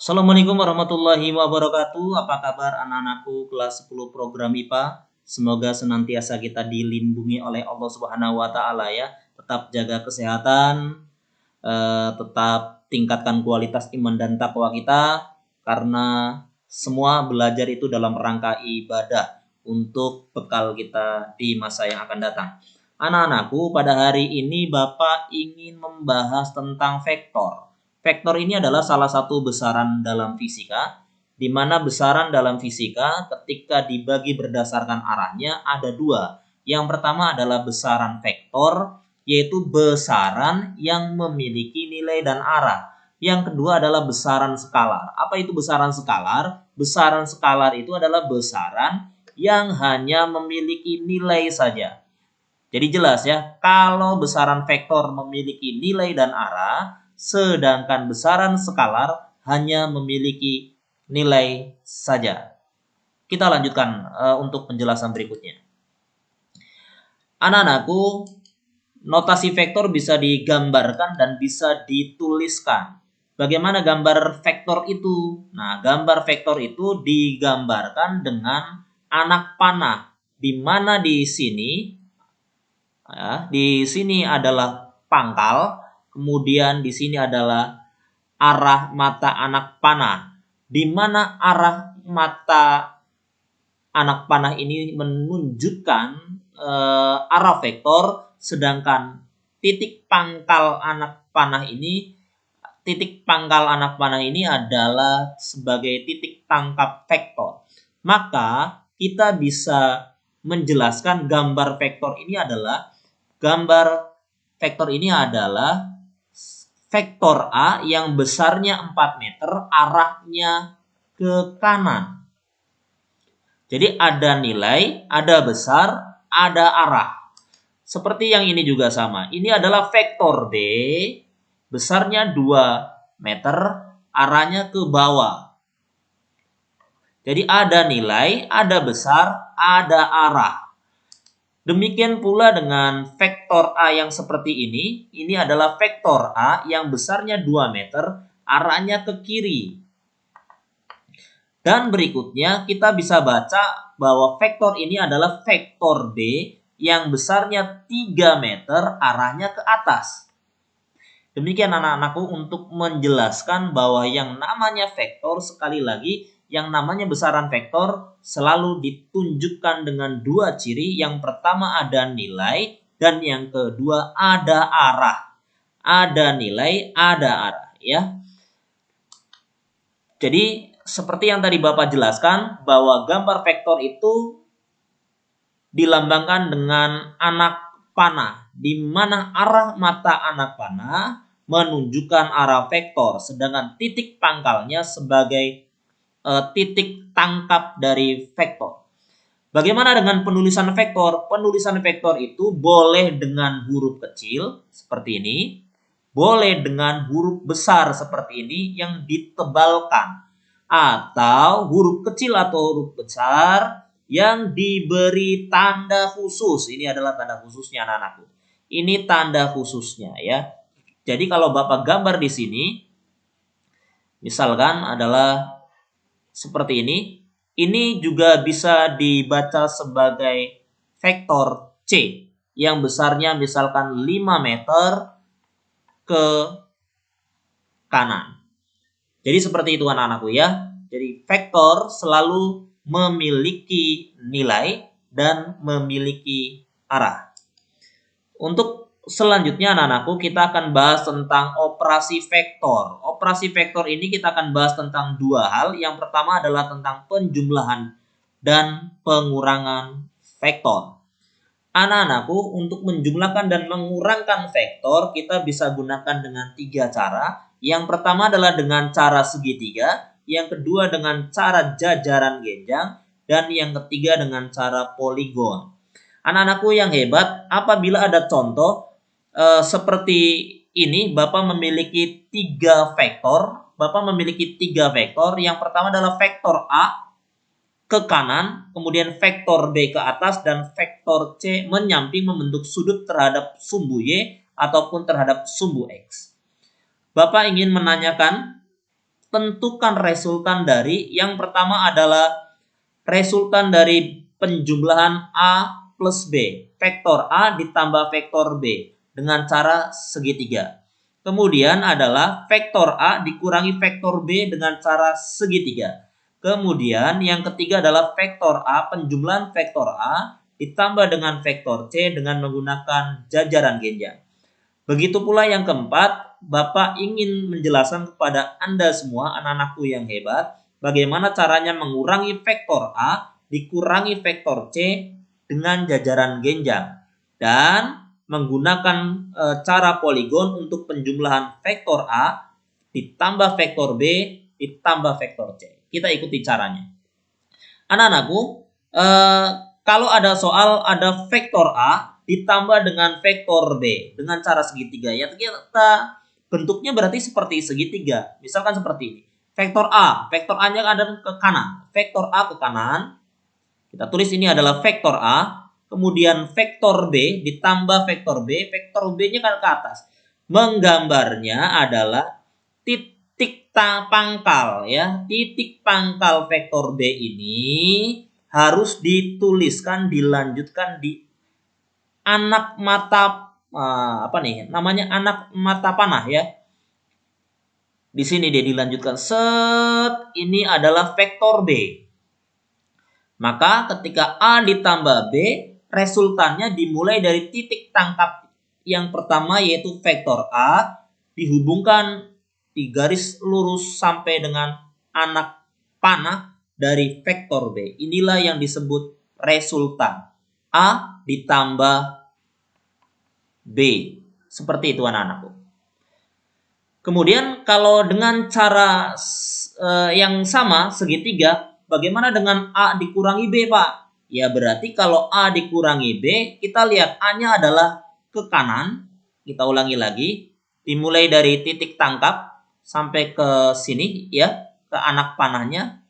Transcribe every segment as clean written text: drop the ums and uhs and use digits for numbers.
Assalamualaikum warahmatullahi wabarakatuh. Apa kabar anak-anakku kelas 10 program IPA? Semoga senantiasa kita dilindungi oleh Allah Subhanahu wa taala ya. Tetap jaga kesehatan, tetap tingkatkan kualitas iman dan takwa kita karena semua belajar itu dalam rangka ibadah untuk bekal kita di masa yang akan datang. Anak-anakku, pada hari ini Bapak ingin membahas tentang vektor. Vektor ini adalah salah satu besaran dalam fisika, di mana besaran dalam fisika ketika dibagi berdasarkan arahnya ada dua. Yang pertama adalah besaran vektor, yaitu besaran yang memiliki nilai dan arah. Yang kedua adalah besaran skalar. Apa itu besaran skalar? Besaran skalar itu adalah besaran yang hanya memiliki nilai saja. Jadi jelas ya, kalau besaran vektor memiliki nilai dan arah, sedangkan besaran skalar hanya memiliki nilai saja. Kita lanjutkan untuk penjelasan berikutnya. Anak-anakku, notasi vektor bisa digambarkan dan bisa dituliskan. Bagaimana gambar vektor itu? Nah, gambar vektor itu digambarkan dengan anak panah, di mana di sini adalah pangkal, kemudian di sini adalah arah mata anak panah, di mana arah mata anak panah ini menunjukkan arah vektor, sedangkan titik pangkal anak panah ini adalah sebagai titik tangkap vektor. Maka kita bisa menjelaskan gambar vektor ini adalah vektor A yang besarnya 4 meter, arahnya ke kanan. Jadi ada nilai, ada besar, ada arah. Seperti yang ini juga sama. Ini adalah vektor B, besarnya 2 meter, arahnya ke bawah. Jadi ada nilai, ada besar, ada arah. Demikian pula dengan vektor A yang seperti ini. Ini adalah vektor A yang besarnya 2 meter, arahnya ke kiri. Dan berikutnya kita bisa baca bahwa vektor ini adalah vektor B yang besarnya 3 meter, arahnya ke atas. Demikian anak-anakku untuk menjelaskan bahwa yang namanya vektor, sekali lagi, yang namanya besaran vektor selalu ditunjukkan dengan dua ciri. Yang pertama ada nilai dan yang kedua ada arah. Ada nilai, ada arah ya. Jadi seperti yang tadi Bapak jelaskan bahwa gambar vektor itu dilambangkan dengan anak panah, di mana arah mata anak panah menunjukkan arah vektor, sedangkan titik pangkalnya sebagai titik tangkap dari vektor. Bagaimana dengan penulisan vektor? Penulisan vektor itu boleh dengan huruf kecil seperti ini, boleh dengan huruf besar seperti ini yang ditebalkan, atau huruf kecil atau huruf besar yang diberi tanda khusus. Ini adalah tanda khususnya anak-anakku. Ini tanda khususnya ya. Jadi kalau Bapak gambar di sini, misalkan adalah seperti ini juga bisa dibaca sebagai vektor C yang besarnya misalkan 5 meter ke kanan. Jadi seperti itu anak-anakku ya. Jadi vektor selalu memiliki nilai dan memiliki arah. Untuk selanjutnya anak-anakku kita akan bahas tentang operasi vektor. Operasi vektor ini kita akan bahas tentang dua hal. Yang pertama adalah tentang penjumlahan dan pengurangan vektor. Anak-anakku, untuk menjumlahkan dan mengurangkan vektor kita bisa gunakan dengan 3 cara. Yang pertama adalah dengan cara segitiga, yang kedua dengan cara jajaran genjang, dan yang ketiga dengan cara poligon. Anak-anakku yang hebat, apabila ada contoh seperti ini, Bapak memiliki 3 vektor. Yang pertama adalah vektor A ke kanan, kemudian vektor B ke atas, dan vektor C menyamping membentuk sudut terhadap sumbu Y ataupun terhadap sumbu X. Bapak ingin menanyakan tentukan resultan dari, yang pertama adalah resultan dari penjumlahan A plus B. Vektor A ditambah vektor B dengan cara segitiga. Kemudian adalah vektor A dikurangi vektor B dengan cara segitiga. Kemudian yang ketiga adalah vektor A, penjumlahan vektor A ditambah dengan vektor C dengan menggunakan jajaran genjang. Begitu pula yang keempat, Bapak ingin menjelaskan kepada Anda semua, anak-anakku yang hebat, bagaimana caranya mengurangi vektor A dikurangi vektor C dengan jajaran genjang dan menggunakan cara poligon untuk penjumlahan vektor A ditambah vektor B ditambah vektor C. Kita ikuti caranya. Anak-anakku, kalau ada soal ada vektor A ditambah dengan vektor B dengan cara segitiga, ya kita bentuknya berarti seperti segitiga. Misalkan seperti ini. Vektor A-nya ada ke kanan. Vektor A ke kanan. Kita tulis ini adalah vektor A. Kemudian vektor B ditambah vektor B. Vektor B-nya kan ke atas. Menggambarnya adalah titik pangkal, ya. Titik pangkal vektor B ini harus dituliskan, dilanjutkan di anak mata anak mata panah, ya. Di sini dia dilanjutkan set, ini adalah vektor B. Maka ketika A ditambah B, resultannya dimulai dari titik tangkap yang pertama yaitu vektor A dihubungkan di garis lurus sampai dengan anak panah dari vektor B. Inilah yang disebut resultan. A ditambah B. Seperti itu anak-anakku. Kemudian kalau dengan cara yang sama segitiga, bagaimana dengan A dikurangi B, Pak? Ya berarti kalau A dikurangi B, kita lihat A-nya adalah ke kanan. Kita ulangi lagi. Dimulai dari titik tangkap sampai ke sini, ya, ke anak panahnya.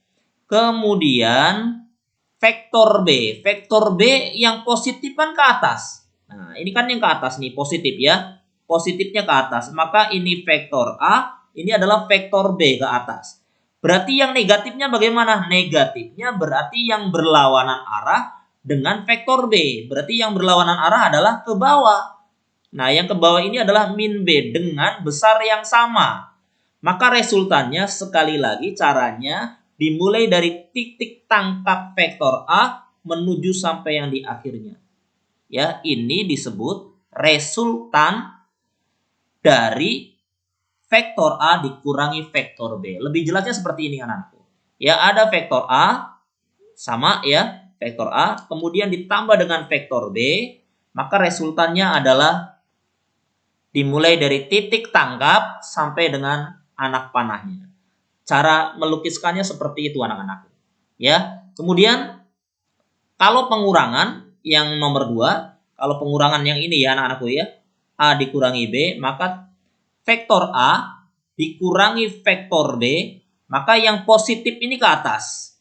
Kemudian vektor B. Vektor B yang positif kan ke atas. Nah, ini kan yang ke atas nih, positif, ya. Positifnya ke atas. Maka ini vektor A, ini adalah vektor B ke atas. Berarti yang negatifnya bagaimana? Negatifnya berarti yang berlawanan arah dengan vektor B. Berarti yang berlawanan arah adalah ke bawah. Nah, yang ke bawah ini adalah min B dengan besar yang sama. Maka resultannya sekali lagi caranya dimulai dari titik tangkap vektor A menuju sampai yang di akhirnya. Ya, ini disebut resultan dari vektor A dikurangi vektor B. Lebih jelasnya seperti ini anakku. Ya, ada vektor A sama, ya, vektor A kemudian ditambah dengan vektor B, maka resultannya adalah dimulai dari titik tangkap sampai dengan anak panahnya. Cara melukiskannya seperti itu anak-anakku. Ya, kemudian kalau pengurangan yang nomor 2, kalau pengurangan yang ini ya anak-anakku, ya, A dikurangi B, maka vektor A dikurangi vektor B, maka yang positif ini ke atas.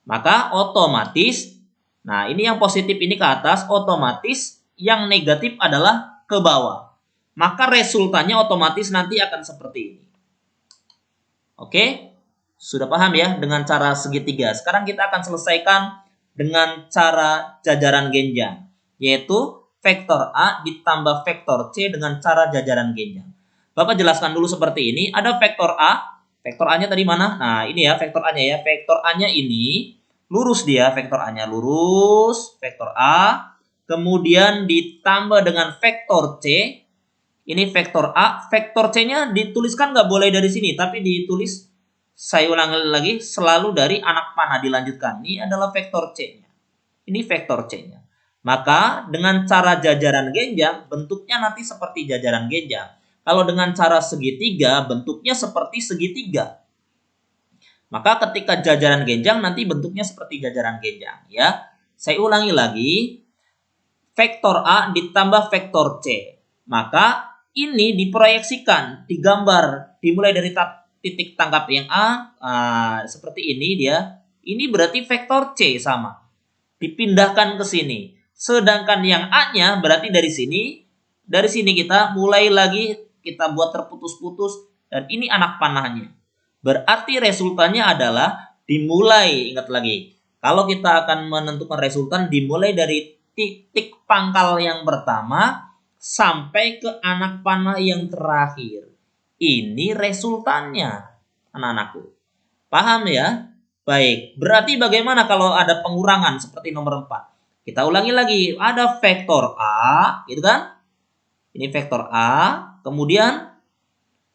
Maka otomatis, nah ini yang positif ini ke atas, otomatis yang negatif adalah ke bawah. Maka resultannya otomatis nanti akan seperti ini. Oke, sudah paham ya dengan cara segitiga. Sekarang kita akan selesaikan dengan cara jajaran genjang, yaitu vektor A ditambah vektor C dengan cara jajaran genjang. Bapak jelaskan dulu seperti ini. Ada vektor A. Vektor A-nya tadi mana? Nah, ini ya vektor A-nya, ya. Vektor A-nya ini lurus dia. Vektor A-nya lurus. Vektor A. Kemudian ditambah dengan vektor C. Ini vektor A. Vektor C-nya dituliskan nggak boleh dari sini. Tapi ditulis, saya ulangi lagi, selalu dari anak panah dilanjutkan. Ini adalah vektor C-nya. Ini vektor C-nya. Maka dengan cara jajaran genjang, bentuknya nanti seperti jajaran genjang. Kalau dengan cara segitiga, bentuknya seperti segitiga. Maka ketika jajaran genjang, nanti bentuknya seperti jajaran genjang. Ya, saya ulangi lagi. Vektor A ditambah vektor C. Maka ini diproyeksikan, digambar, dimulai dari titik tangkap yang A, seperti ini dia. Ini berarti vektor C sama. Dipindahkan ke sini. Sedangkan yang A-nya berarti dari sini. Dari sini kita mulai lagi, kita buat terputus-putus. Dan ini anak panahnya. Berarti resultannya adalah dimulai, ingat lagi. Kalau kita akan menentukan resultan dimulai dari titik pangkal yang pertama sampai ke anak panah yang terakhir. Ini resultannya, anak-anakku. Paham ya? Baik, berarti bagaimana kalau ada pengurangan seperti nomor 4? Kita ulangi lagi, ada vektor A, gitu kan? Ini vektor A, kemudian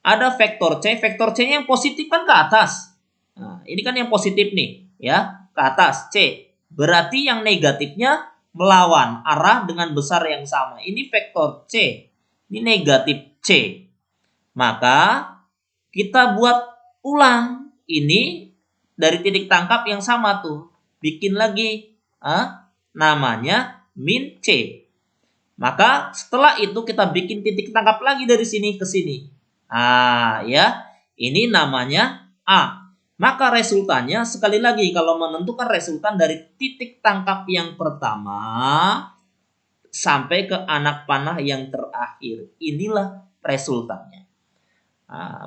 ada vektor C. Vektor C-nya yang positif kan ke atas. Nah, ini kan yang positif nih, ya, ke atas C. Berarti yang negatifnya melawan arah dengan besar yang sama. Ini vektor C. Ini negatif C. Maka kita buat ulang ini dari titik tangkap yang sama tuh. Bikin lagi namanya min C. Maka setelah itu kita bikin titik tangkap lagi dari sini ke sini. Ya. Ini namanya A. Maka resultannya sekali lagi kalau menentukan resultan dari titik tangkap yang pertama sampai ke anak panah yang terakhir. Inilah resultannya.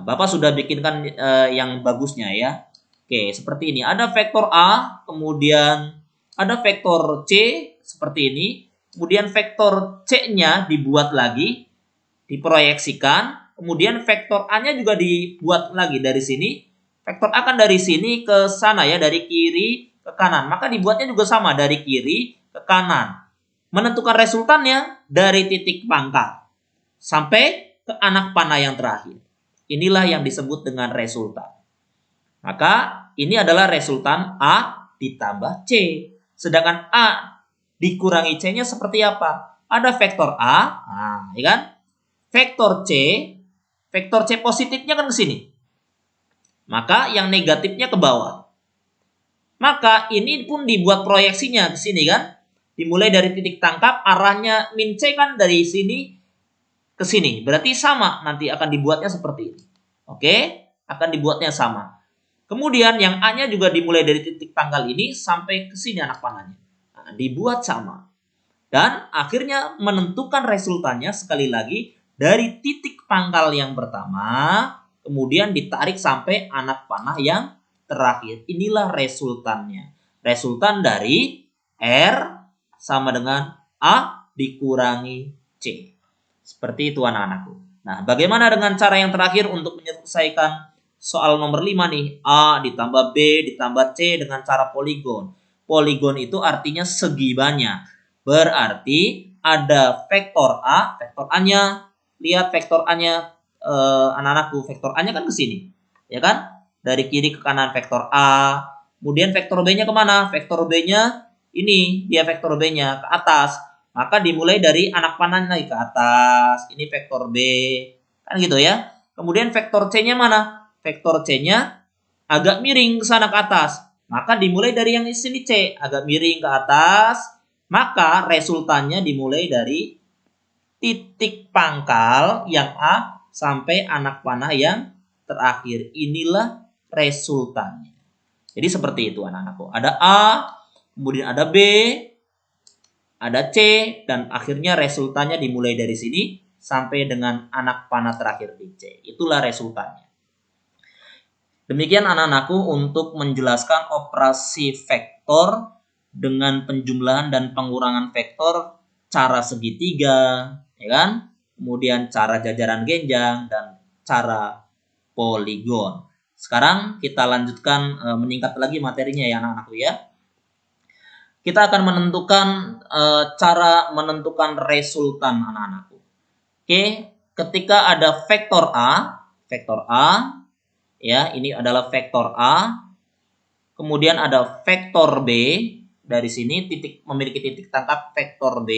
Bapak sudah bikinkan yang bagusnya ya. Oke, seperti ini. Ada vektor A, kemudian ada vektor C seperti ini. Kemudian vektor C-nya dibuat lagi, diproyeksikan. Kemudian vektor A-nya juga dibuat lagi dari sini. Vektor A kan dari sini ke sana ya, dari kiri ke kanan. Maka dibuatnya juga sama, dari kiri ke kanan. Menentukan resultannya dari titik pangkal sampai ke anak panah yang terakhir. Inilah yang disebut dengan resultan. Maka ini adalah resultan A ditambah C. Sedangkan A dikurangi C-nya seperti apa? Ada vektor A, ya kan? Vektor C positifnya kan ke sini. Maka yang negatifnya ke bawah. Maka ini pun dibuat proyeksinya ke sini kan? Dimulai dari titik tangkap, arahnya min C kan dari sini ke sini. Berarti sama, nanti akan dibuatnya seperti ini. Oke? Akan dibuatnya sama. Kemudian yang A-nya juga dimulai dari titik tanggal ini sampai ke sini anak panahnya. Dibuat sama. Dan akhirnya menentukan resultannya sekali lagi dari titik pangkal yang pertama, kemudian ditarik sampai anak panah yang terakhir. Inilah resultannya. Resultan dari R sama dengan A dikurangi C. Seperti itu anak-anakku. Nah, bagaimana dengan cara yang terakhir untuk menyelesaikan soal nomor 5 nih? A ditambah B ditambah C dengan cara poligon. Poligon itu artinya segi banyak. Berarti ada vektor A, vektor A-nya. Lihat vektor A-nya anak-anakku, vektor A-nya kan ke sini. Ya kan? Dari kiri ke kanan vektor A. Kemudian vektor B-nya kemana? Vektor B-nya ini, dia vektor B-nya ke atas. Maka dimulai dari anak panah naik ke atas. Ini vektor B. Kan gitu ya. Kemudian vektor C-nya mana? Vektor C-nya agak miring ke sana ke atas. Maka dimulai dari yang di sini C. Agak miring ke atas. Maka resultannya dimulai dari titik pangkal yang A sampai anak panah yang terakhir. Inilah resultannya. Jadi seperti itu anak-anakku. Ada A, kemudian ada B, ada C, dan akhirnya resultannya dimulai dari sini sampai dengan anak panah terakhir di C. Itulah resultannya. Demikian anak-anakku untuk menjelaskan operasi vektor dengan penjumlahan dan pengurangan vektor, cara segitiga, ya kan? Kemudian cara jajaran genjang dan cara poligon. Sekarang kita lanjutkan meningkat lagi materinya ya anak-anakku ya. Kita akan menentukan cara menentukan resultan anak-anakku. Oke, ketika ada vektor A, ya ini adalah vektor A. Kemudian ada vektor B, dari sini memiliki titik tangkap vektor B.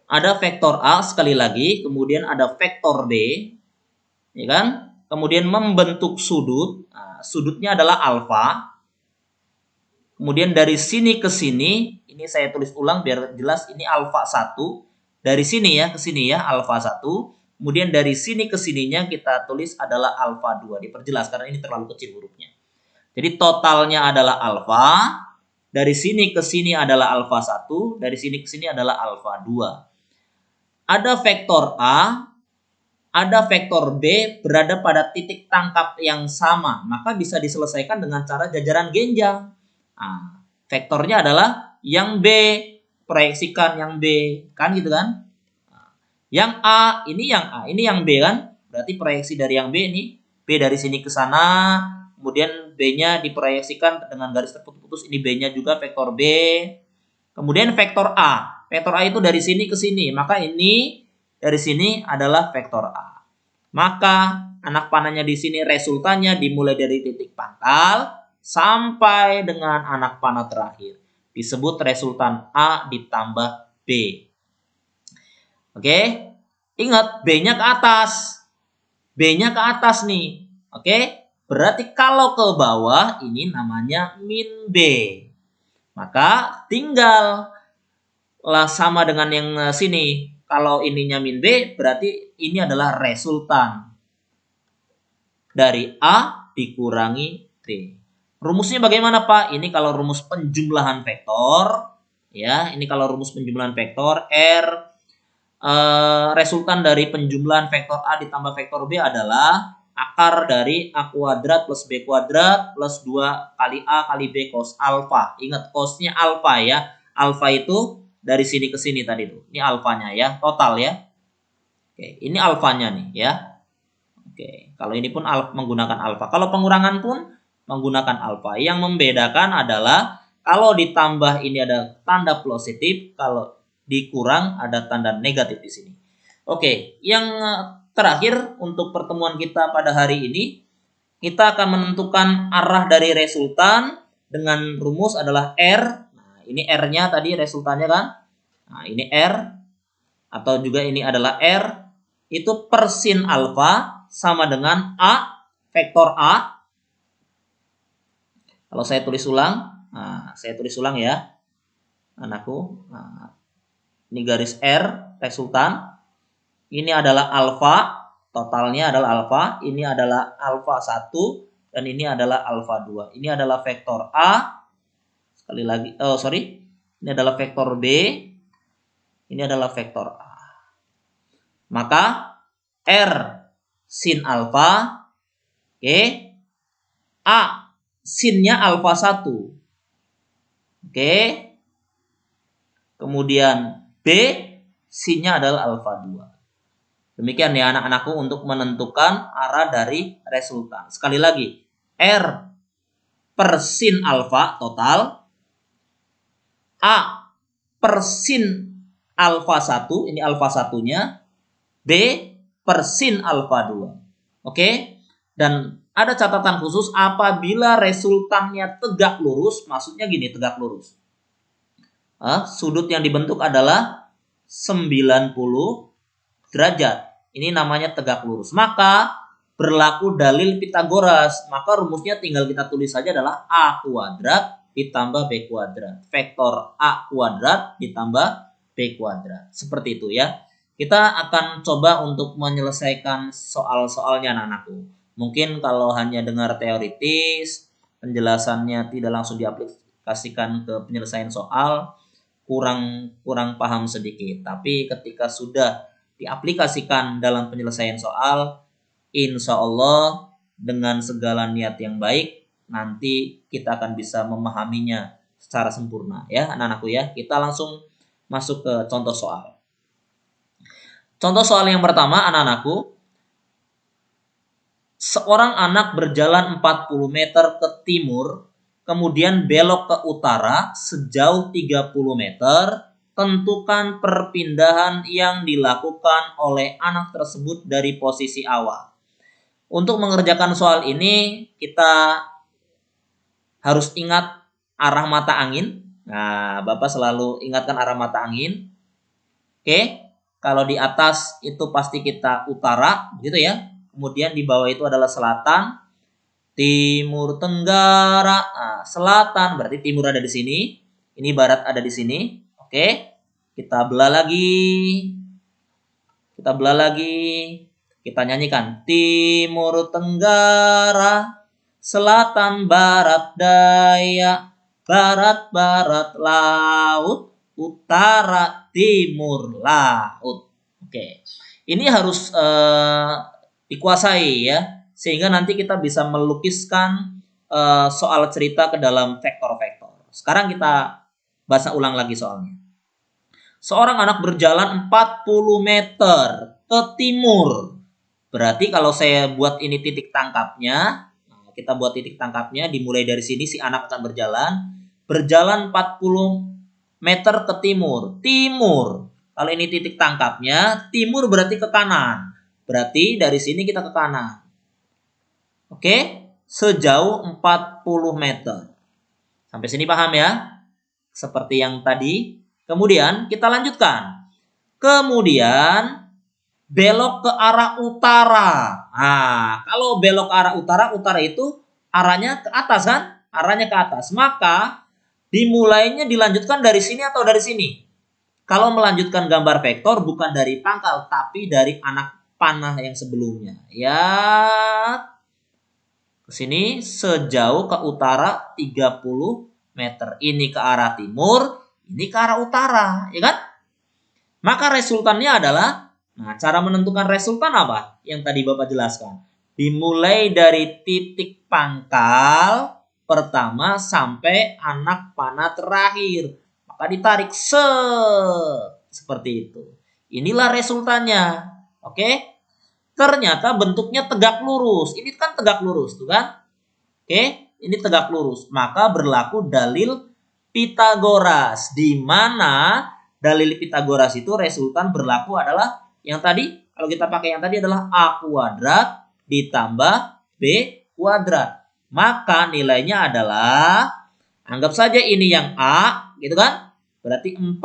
Ada vektor A sekali lagi, kemudian ada vektor B, ya kan? Kemudian membentuk sudut. Nah, sudutnya adalah alfa. Kemudian dari sini ke sini, ini saya tulis ulang biar jelas, ini alfa 1. Dari sini ya ke sini ya, alfa 1. Kemudian dari sini ke sininya kita tulis adalah alfa 2. Diperjelas karena ini terlalu kecil hurufnya. Jadi totalnya adalah alfa. Dari sini ke sini adalah alfa 1. Dari sini ke sini adalah alfa 2. Ada vektor A, ada vektor B berada pada titik tangkap yang sama, maka bisa diselesaikan dengan cara jajaran genjang. Nah, vektornya adalah yang B, proyeksikan yang B, kan gitu kan? Yang A, ini yang A, ini yang B kan? Berarti proyeksi dari yang B ini, B dari sini ke sana, kemudian B-nya diproyeksikan dengan garis terputus, ini B-nya juga vektor B. Kemudian vektor A. Vektor A itu dari sini ke sini, maka ini dari sini adalah vektor A. Maka anak panahnya di sini resultannya dimulai dari titik pangkal sampai dengan anak panah terakhir. Disebut resultan A ditambah B. Oke? Ingat, B-nya ke atas. B-nya ke atas nih. Oke? Berarti kalau ke bawah ini namanya min B. Maka tinggal lah sama dengan yang sini. Kalau ininya min B, berarti ini adalah resultan dari A dikurangi B. Rumusnya bagaimana, Pak? Ini kalau rumus penjumlahan vektor, ya. Ini kalau rumus penjumlahan vektor R resultan dari penjumlahan vektor A ditambah vektor B adalah akar dari A kuadrat plus B kuadrat plus 2 kali A kali B cos alfa. Ingat cosnya alfa ya. Alfa itu dari sini ke sini tadi tuh. Ini alfanya ya, total ya. Oke, ini alfanya nih ya. Oke, kalau ini pun menggunakan alfa. Kalau pengurangan pun menggunakan alfa. Yang membedakan adalah kalau ditambah ini ada tanda positif, kalau dikurang ada tanda negatif di sini. Oke, yang terakhir untuk pertemuan kita pada hari ini, kita akan menentukan arah dari resultan dengan rumus adalah R. Ini R-nya tadi resultannya kan. Nah, ini R atau juga ini adalah R. Itu per sin alfa sama dengan A, vektor A. Kalau saya tulis ulang, saya tulis ulang ya, anakku. Nah, ini garis R, resultan. Ini adalah alfa, totalnya adalah alfa. Ini adalah alfa 1, dan ini adalah alfa 2. Ini adalah vektor A. Sekali lagi, ini adalah vektor B, ini adalah vektor A. Maka R sin alfa, oke, A sinnya alfa 1, oke, kemudian B sinnya adalah alfa 2. Demikian ya anak-anakku untuk menentukan arah dari resultan. Sekali lagi, R per sin alfa total, A per sin alfa 1, ini alfa 1-nya, B per sin alfa 2. Oke? Dan ada catatan khusus apabila resultannya tegak lurus, maksudnya gini, tegak lurus. Sudut yang dibentuk adalah 90 derajat. Ini namanya tegak lurus. Maka berlaku dalil Pitagoras. Maka rumusnya tinggal kita tulis saja adalah A kuadrat ditambah B kuadrat. Vektor A kuadrat ditambah B kuadrat. Seperti itu ya. Kita akan coba untuk menyelesaikan soal-soalnya anak-anakku. Mungkin kalau hanya dengar teoritis, penjelasannya tidak langsung diaplikasikan ke penyelesaian soal, kurang paham sedikit. Tapi ketika sudah diaplikasikan dalam penyelesaian soal, insya Allah dengan segala niat yang baik, nanti kita akan bisa memahaminya secara sempurna ya anak-anakku ya. Kita langsung masuk ke contoh soal. Contoh soal yang pertama anak-anakku. Seorang anak berjalan 40 meter ke timur, kemudian belok ke utara sejauh 30 meter. Tentukan perpindahan yang dilakukan oleh anak tersebut dari posisi awal. Untuk mengerjakan soal ini, kita harus ingat arah mata angin. Nah, Bapak selalu ingatkan arah mata angin. Oke, kalau di atas itu pasti kita utara, gitu ya. Kemudian di bawah itu adalah selatan, timur, tenggara. Nah, selatan berarti timur ada di sini. Ini barat ada di sini. Oke, kita belah lagi. Kita nyanyikan timur, tenggara, selatan, barat, daya, barat, laut, utara, timur, laut. Oke. Ini harus dikuasai ya, sehingga nanti kita bisa melukiskan soal cerita ke dalam vektor-vektor. Sekarang kita bahas ulang lagi soalnya. Seorang anak berjalan 40 meter ke timur. Berarti kalau saya buat ini titik tangkapnya, kita buat titik tangkapnya, dimulai dari sini si anak akan berjalan 40 meter ke timur. Timur. Kalau ini titik tangkapnya, timur berarti ke kanan. Berarti dari sini kita ke kanan. Oke? Sejauh 40 meter. Sampai sini paham ya? Seperti yang tadi. Kemudian kita lanjutkan. Kemudian belok ke arah utara. Nah, kalau belok ke arah utara, utara itu arahnya ke atas kan? Arahnya ke atas. Maka dimulainya dilanjutkan dari sini atau dari sini? Kalau melanjutkan gambar vektor bukan dari pangkal, tapi dari anak panah yang sebelumnya. Ya, ke sini sejauh ke utara 30 meter. Ini ke arah timur, ini ke arah utara, ya kan? Maka resultannya adalah, nah cara menentukan resultan apa? Yang tadi Bapak jelaskan. Dimulai dari titik pangkal pertama sampai anak panah terakhir. Maka ditarik seperti itu. Inilah resultannya. Oke? Ternyata bentuknya tegak lurus. Ini kan tegak lurus, tuh kan? Oke, ini tegak lurus. Maka berlaku dalil Pitagoras, di mana dalil Pitagoras itu resultan berlaku adalah yang tadi, kalau kita pakai yang tadi adalah A kuadrat ditambah B kuadrat. Maka nilainya adalah, anggap saja ini yang A, gitu kan? Berarti 40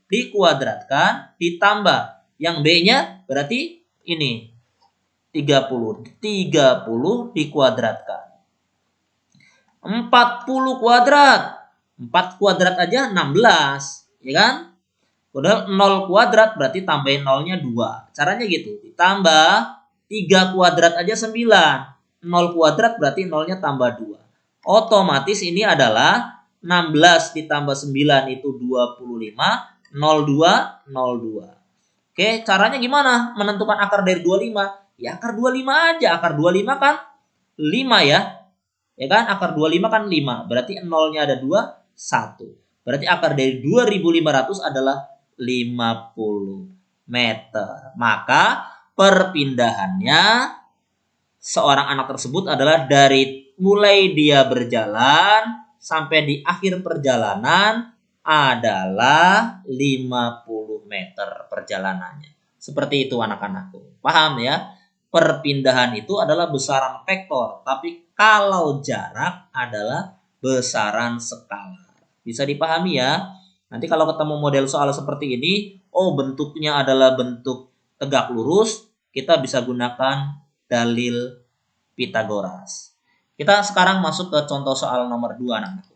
dikuadratkan ditambah yang B-nya berarti ini 30 dikuadratkan. 40 kuadrat. 4 kuadrat aja 16, ya kan? Padahal 0 kuadrat berarti tambahin nolnya 2. Caranya gitu. Ditambah 3 kuadrat aja 9. 0 kuadrat berarti nolnya tambah 2. Otomatis ini adalah 16 ditambah 9 itu 25. 02, 02. Oke, caranya gimana? Menentukan akar dari 25. Ya akar 25 aja. Akar 25 kan 5 ya. Ya kan? Akar 25 kan 5. Berarti nolnya ada 2. 1. Berarti akar dari 2500 adalah 50 meter. Maka perpindahannya seorang anak tersebut adalah dari mulai dia berjalan sampai di akhir perjalanan adalah 50 meter perjalanannya. Seperti itu anak-anakku. Paham ya? Perpindahan itu adalah besaran vektor, tapi kalau jarak adalah besaran skala. Bisa dipahami ya? Nanti kalau ketemu model soal seperti ini, oh bentuknya adalah bentuk tegak lurus, kita bisa gunakan dalil Pitagoras. Kita sekarang masuk ke contoh soal nomor 2 anak-anakku.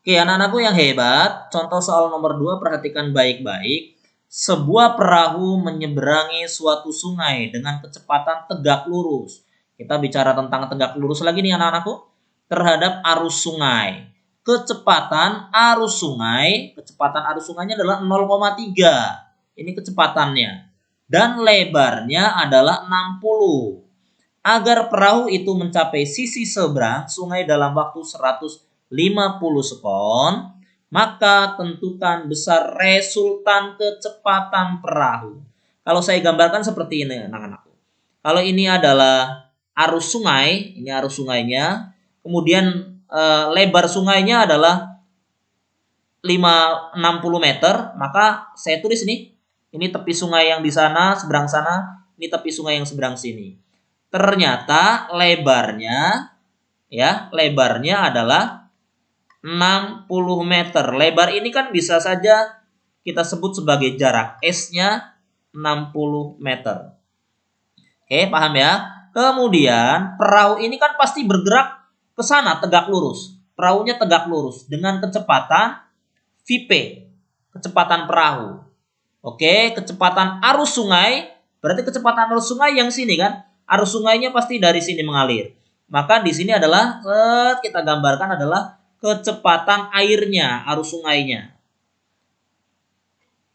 Oke, anak-anakku yang hebat, contoh soal nomor 2 perhatikan baik-baik. Sebuah perahu menyeberangi suatu sungai dengan kecepatan tegak lurus. Kita bicara tentang tegak lurus lagi nih anak-anakku. Terhadap arus sungai. Kecepatan arus sungainya adalah 0,3. Ini kecepatannya. Dan lebarnya adalah 60. Agar perahu itu mencapai sisi seberang sungai dalam waktu 150 sekon, maka tentukan besar resultan kecepatan perahu. Kalau saya gambarkan seperti ini anak-anakku. Kalau ini adalah arus sungai, ini arus sungainya. Kemudian lebar sungainya adalah 60 meter, maka saya tulis nih, ini tepi sungai yang di sana, seberang sana, ini tepi sungai yang seberang sini. Ternyata lebarnya adalah 60 meter. Lebar ini kan bisa saja kita sebut sebagai jarak. S-nya 60 meter. Oke, paham ya? Kemudian perahu ini kan pasti bergerak ke sana tegak lurus. Perahunya tegak lurus dengan kecepatan VP, kecepatan perahu. Oke, kecepatan arus sungai, berarti kecepatan arus sungai yang sini kan? Arus sungainya pasti dari sini mengalir. Maka di sini adalah kita gambarkan adalah kecepatan airnya, arus sungainya.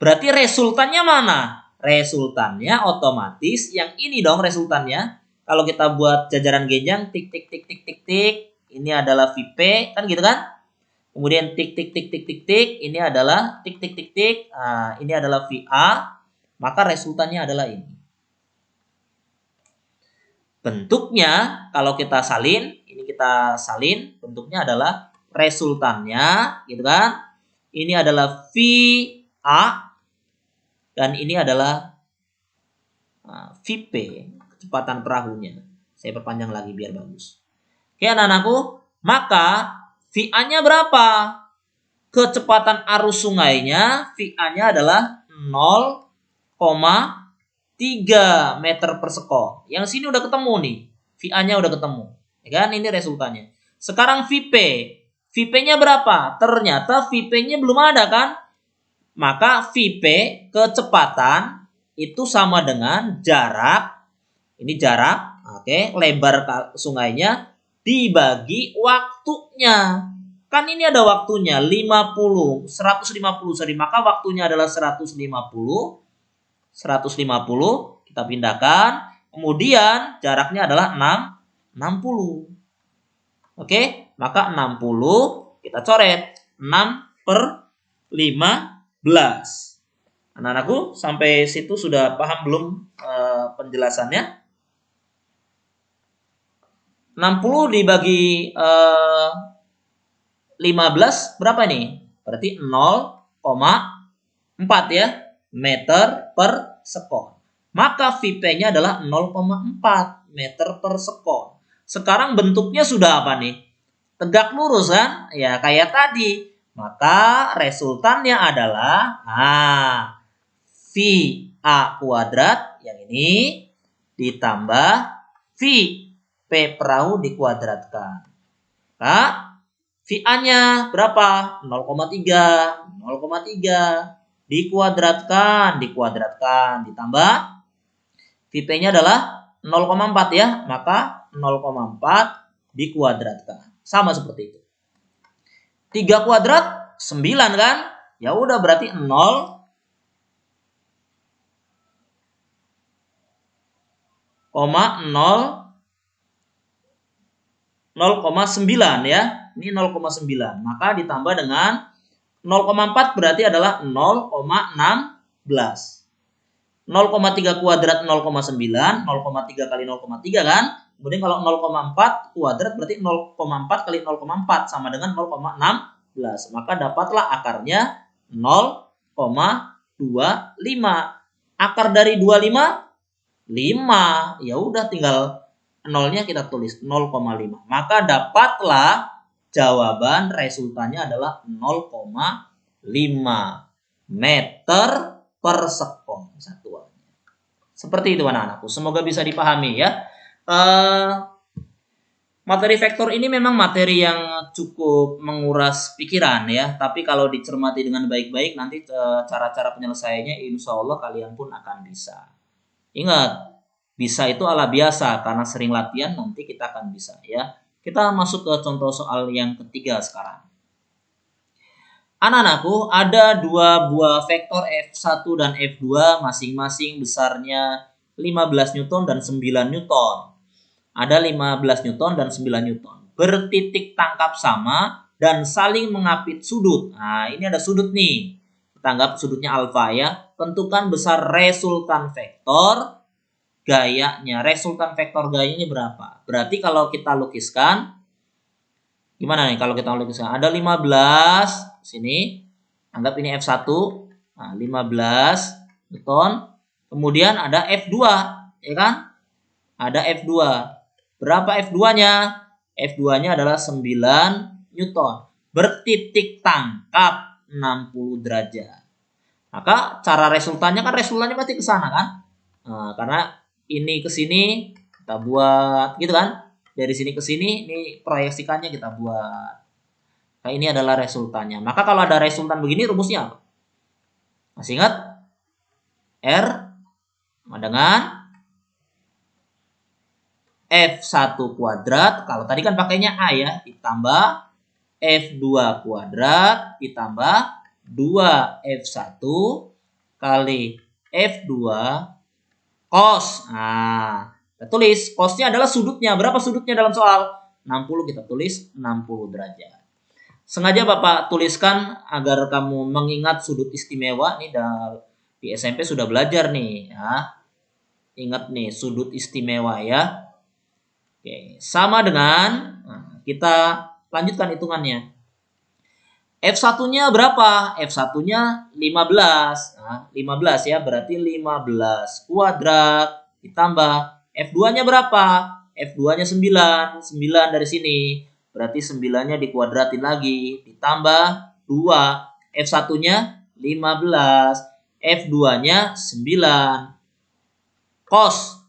Berarti resultannya mana? resultannya otomatis yang ini dong resultannya. Kalau kita buat jajaran genjang tik tik tik tik tik tik, ini adalah VP kan gitu kan? Kemudian tik tik tik tik tik tik, ini adalah tik tik tik tik. Nah, ini adalah VA, maka resultannya adalah ini. Bentuknya kalau kita salin, ini kita salin, bentuknya adalah resultannya gitu kan. Ini adalah VA dan ini adalah VP, kecepatan perahunya. Saya perpanjang lagi biar bagus. Oke anak-anakku, maka VA-nya berapa? Kecepatan arus sungainya, VA-nya adalah 0,3 meter per sekon. Yang sini udah ketemu nih. VA-nya udah ketemu. Ya kan? Ini resultannya. Sekarang VP. VP-nya berapa? Ternyata VP-nya belum ada kan? Maka VP kecepatan itu sama dengan jarak. Ini jarak. Oke, lebar sungainya dibagi waktunya. Kan ini ada waktunya 150, sorry, maka waktunya adalah 150, kita pindahkan, kemudian jaraknya adalah 60. Oke, maka 60 kita coret, 6/15. Anak-anakku, sampai situ sudah paham belum penjelasannya? 60 dibagi 15 berapa nih? Berarti 0,4 ya, meter per sekon. Maka VP-nya adalah 0,4 meter per sekon. Sekarang bentuknya sudah apa nih? Tegak lurus kan? Ya kayak tadi. Maka resultannya adalah VA kuadrat yang ini ditambah VP perahu dikuadratkan. Maka VA-nya berapa? 0,3 dikuadratkan ditambah VP-nya adalah 0,4 ya, maka 0,4 dikuadratkan. Sama seperti itu. 3 kuadrat 9 kan? Ya udah berarti 0,9 ya. Ini 0,9. Maka ditambah dengan 0,4 berarti adalah 0,16. 0,3 kuadrat 0,9. 0,3 kali 0,3 kan? Kemudian kalau 0,4 kuadrat berarti 0,4 kali 0,4 sama dengan 0,16. Maka dapatlah akarnya 0,25. Akar dari 25 5. Ya udah tinggal nolnya kita tulis 0,5. Maka dapatlah jawaban resultannya adalah 0,5 meter per sekon satuannya. Seperti itu anak-anakku. Semoga bisa dipahami ya. Materi vektor ini memang materi yang cukup menguras pikiran ya. Tapi kalau dicermati dengan baik-baik nanti cara-cara penyelesaiannya insya Allah kalian pun akan bisa. Ingat, bisa itu ala biasa karena sering latihan nanti kita akan bisa ya. Kita masuk ke contoh soal yang ketiga sekarang. Anak-anakku, ada dua buah vektor F1 dan F2 masing-masing besarnya 15 Newton dan 9 Newton. Ada 15 Newton dan 9 Newton. Bertitik tangkap sama dan saling mengapit sudut. Nah, ini ada sudut nih. Kita anggap sudutnya alfa ya. Tentukan besar resultan vektor gayanya. Resultan vektor gayanya berapa? Berarti kalau kita lukiskan, gimana nih kalau kita lukiskan? Ada 15 sini. Anggap ini F1. Nah, 15 Newton. Kemudian ada F2, ya kan? Ada F2. Berapa F2-nya? F2-nya adalah 9 Newton. Bertitik tangkap 60 derajat. Maka cara resultannya kan resultannya pasti ke sana kan? Nah, karena ini ke sini kita buat gitu kan? Dari sini ke sini ini proyeksikannya kita buat. Nah, ini adalah resultannya. Maka kalau ada resultan begini rumusnya apa? Masih ingat? R sama dengan F1 kuadrat. Kalau tadi kan pakainya A ya, ditambah F2 kuadrat ditambah 2F1 kali F2 cos. Nah, kita tulis cosnya adalah sudutnya. Berapa sudutnya dalam soal? 60, kita tulis 60 derajat. Sengaja Bapak tuliskan agar kamu mengingat sudut istimewa. Nih di SMP sudah belajar nih ya. Ingat nih sudut istimewa ya. Oke, sama dengan kita lanjutkan hitungannya. F1-nya berapa? F1-nya 15. Nah, 15 ya, berarti 15 kuadrat ditambah F2-nya berapa? F2-nya 9. 9 dari sini. Berarti 9-nya dikuadratin lagi. Ditambah 2. F1-nya 15. F2-nya 9. Cos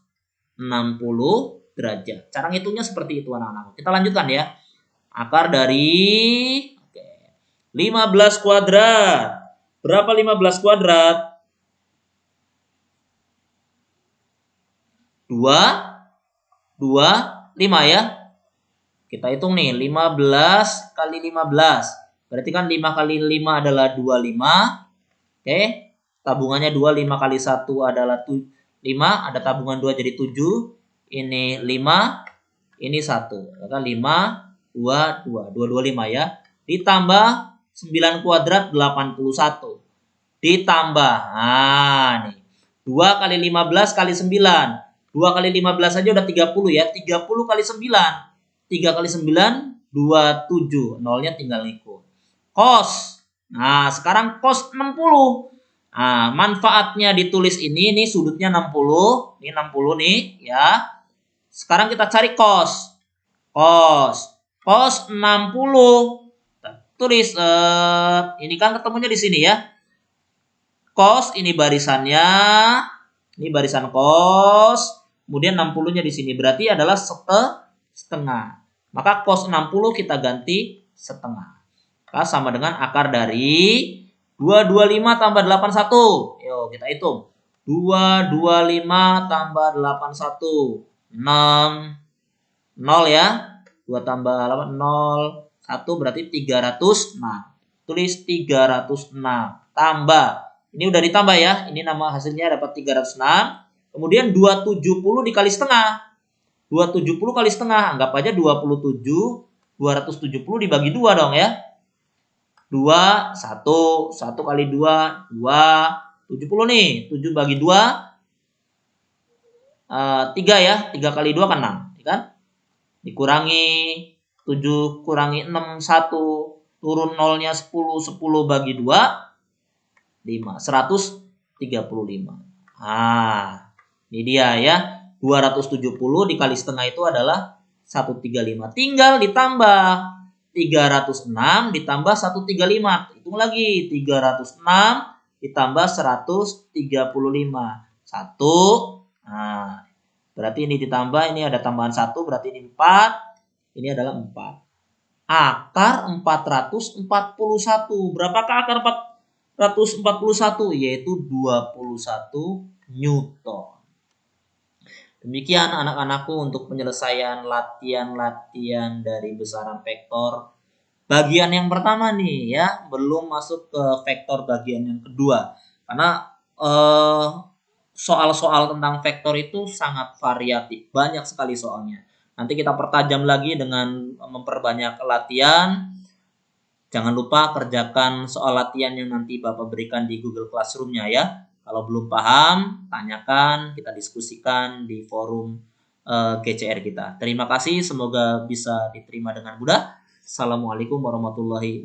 60 derajat. Cara ngitungnya seperti itu anak-anak. Kita lanjutkan ya. Akar dari 15 kuadrat. Berapa 15 kuadrat? 5 ya. Kita hitung nih, 15 kali 15. Berarti kan 5 kali 5 adalah 25. Oke. Tabungannya 2, 5 kali 1 adalah 5. Ada tabungan 2 jadi 7. Ini 5. Ini 1. Maka 5, 2, 2. 2, 2, 5 ya. Ditambah 9 kuadrat 81. Ditambah. Nah, nih. 2 kali 15 kali 9. 2 kali 15 saja udah 30 ya. 30 kali 9. 3 kali 9, 27. Nolnya tinggal ikut. Cos. Nah, sekarang cos 60. Nah, manfaatnya ditulis ini sudutnya 60. Ini 60 nih ya. Sekarang kita cari cos. Cos 60. Tulis ini kan ketemunya di sini ya. Cos ini barisannya. Ini barisan cos. Kemudian 60-nya di sini berarti adalah setengah. Maka cos 60 kita ganti setengah. Maka sama dengan akar dari 225 tambah 81. Yuk kita hitung. 225 tambah 81. 6. 0 ya. 2 tambah 8, 0. 1 berarti 306. Tulis 306. Tambah. Ini udah ditambah ya. Ini nama hasilnya dapat 306. Kemudian 270 dikali setengah. 270 kali setengah. Anggap aja 27. 270 dibagi 2 dong ya. 2, 1. 1 kali 2, 2. 70 nih. 7 bagi 2. 3 ya. 3 kali 2 kan 6. Kan? Dikurangi 7 kurangi 6, 1. Turun nolnya 10. 10 bagi 2. 5. 135. Nah, ini dia ya. 270 dikali setengah itu adalah 135. Tinggal ditambah 306 ditambah 135. Hitung lagi. 306 ditambah 135. 1. Nah, berarti ini ditambah. Ini ada tambahan 1. Berarti ini 4. Ini adalah 4. Akar 441. Berapakah akar 441? Yaitu 21 Newton. Demikian anak-anakku untuk penyelesaian latihan-latihan dari besaran vektor bagian yang pertama nih ya, belum masuk ke vektor bagian yang kedua. Karena soal-soal tentang vektor itu sangat variatif, banyak sekali soalnya. Nanti kita pertajam lagi dengan memperbanyak latihan. Jangan lupa kerjakan soal latihan yang nanti Bapak berikan di Google Classroom-nya ya. Kalau belum paham, tanyakan, kita diskusikan di forum GCR kita. Terima kasih, semoga bisa diterima dengan mudah. Assalamualaikum warahmatullahi wabarakatuh.